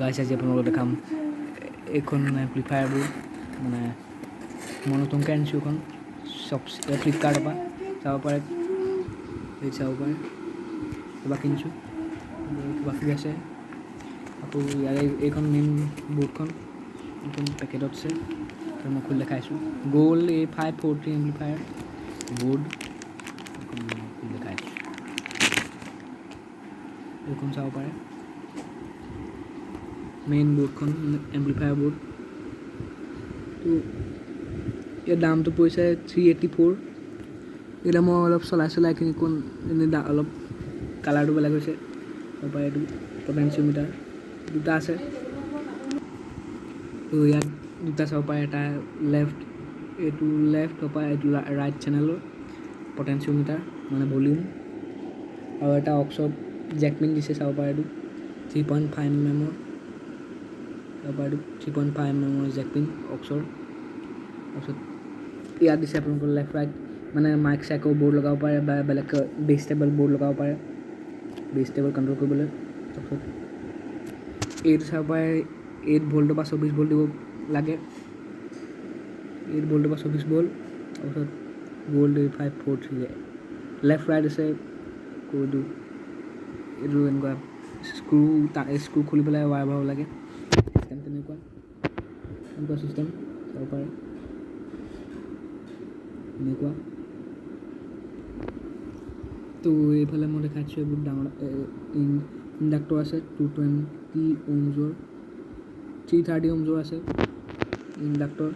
গাইছ আজি আপোনালোকক দেখাম এইখন এম্প্লিফায়াৰ বোৰ্ড মানে মই নতুনকৈ আনিছোঁ এখন ফ্লিপকাৰ্টৰ পৰা চাব পাৰে কিবা কিনিছোঁ কিবা কিবি আছে আকৌ ইয়াৰে এইখন মেইন বোৰ্ডখন এইখন পেকেটত আছে মই খুলি দেখাইছোঁ গ'ল্ড A543 এম্প্লিফায়াৰ বোৰ্ড এইখন মই খুলি দেখাইছোঁ এইখন চাব পাৰে মেইন বোৰ্ডখন এম্প্লিফায়াৰ বোৰ্ড তো ইয়াৰ দামটো পৰিছে 384 এতিয়া মই অলপ চলাই এইখিনি কোন এনেই অলপ কালাৰটো বেলেগ হৈছে তাৰপৰা এইটো পটেনচিঅ'মিটাৰ দুটা আছে তো ইয়াত দুটা চাব পাৰে এটা এইটো লেফ্ট তাৰপৰা এইটো ৰাইট চেনেলৰ পটেনচিঅ'মিটাৰ মানে ভলিউম আৰু এটা অক্সৰ জেকপিন দিছে চাব পাৰে এইটো 3.5 mm তাৰপৰা এইটো 3.5 mm জেকপিন অক্সৰ তাৰপিছত ইয়াত দিছে আপোনালোকৰ লেফ্ট ৰাইট মানে মাইক চাইকৰ বৰ্ড লগাব পাৰে বা বেলেগ বেষ্টেবল বৰ্ড লগাব পাৰে বেষ্টেবল কণ্ট্ৰল কৰিবলৈ তাৰপিছত এইটো চাব পাৰে 8 ভল্টৰ পৰা 24 ভল্ট দিব লাগে 8 ভল্টৰ পৰা 24 ভল্ট তাৰপিছত গ'ল্ড A543 লেফ্ট ৰাইট আছে এইটো এনেকুৱা স্ক্ৰু খুলি পেলাই ৱায়াৰ ভৰাব লাগে তেনেকুৱা চিষ্টেম চাব পাৰে এনেকুৱা তো এইফালে মই দেখাইছোঁ এইবোৰ ডাঙৰ ইণ্ডাক্টৰ আছে 220 ohmsৰ 330 ohmsৰ আছে ইণ্ডাক্টৰ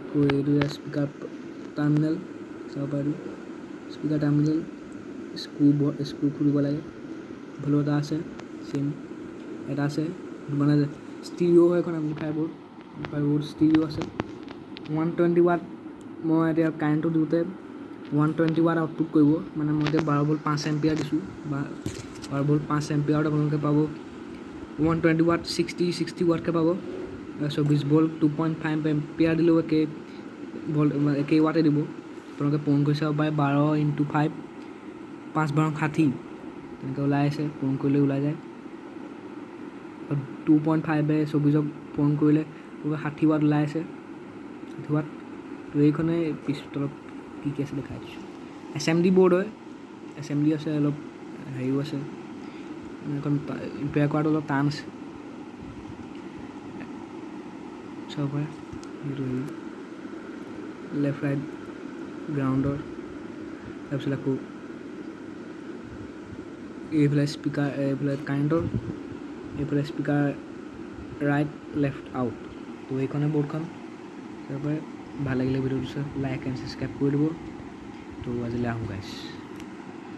তো এইটো স্পীকাৰ টাৰ্মিনেল চাব পাৰে স্পীকাৰ টাৰ্মিনেল স্ক্ৰু খুলিব লাগে ভলো এটা আছে চেম এটা আছে মানে ষ্টিৰিঅ' হয় এখন এম্প্লিফায়াৰ বোৰ্ড ষ্টিৰিঅ' আছে 120 ৱাট মই এতিয়া কাৰেণ্টটো দিওঁতে 120 ৱাট আউটপুট কৰিব মানে মই এতিয়া 12 ভল্ট 5 এম্পিয়াৰ দিছোঁ বা 12 ভল্ট 5 এম্পিয়াৰত আপোনালোকে পাব 120 ৱাট 60 ৱাটকৈ পাব 24 ভল্ট 2.5 এম্পিয়াৰ দিলেও একেই ৱাটে দিব আপোনালোকে পূৰণ কৰি চাব পাৰে 12 × 5 5 12 60 তেনেকৈ ওলাই আছে পূৰণ কৰিলে ওলাই যায় 2.5 24ক পূৰণ কৰিলে 60 ৱাট ওলাই আছে 60 ৱাট তো এইখনে পিছতলত কি আছে দেখাই দিছোঁ SMD বৰ্ড হয় SMD আছে অলপ হেৰিও আছে এখন ৰিপেয়াৰ কৰাটো অলপ টান আছে চাব পাৰে এইটো লেফ্ট ৰাইট গ্ৰাউণ্ডৰ তাৰপিছত আকৌ এইফালে স্পীকাৰ এইফালে কাৰেণ্টৰ এইফালে স্পীকাৰ ৰাইট লেফ্ট আউট তো এইখনে বৰ্ডখন তাৰপৰা ভাল লাগিলে ভিডিঅ'টো লাইক এণ্ড ছাবস্ক্ৰাইব কৰি দিব তো আজিলৈ আহোঁ গাইছ